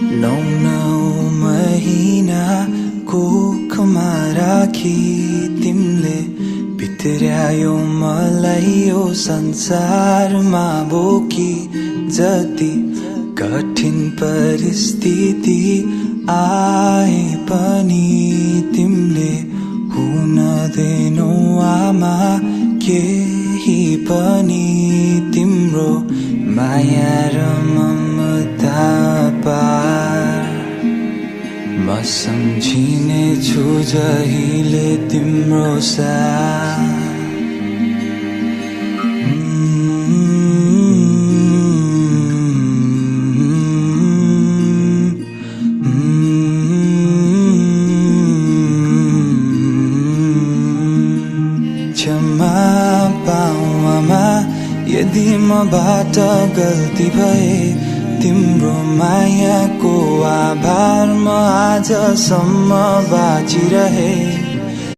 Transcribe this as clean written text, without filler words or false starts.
9 महिना कोखमा राखी तिमीले भित्र्यायो मलाई यो संसारमा बोकी। जति कठिन परिस्थिति आए पनि तिमीले हुन दिनौ आमा केही पनि। तिम्रो माया र ममता पार म सम्झिने छु जहिले तिम्रो साथ। क्षमा पाऊ आमा यदि मबाट गल्ती भए। तिम्रो मायाको आभार म आजसम्म बाँचिरहे।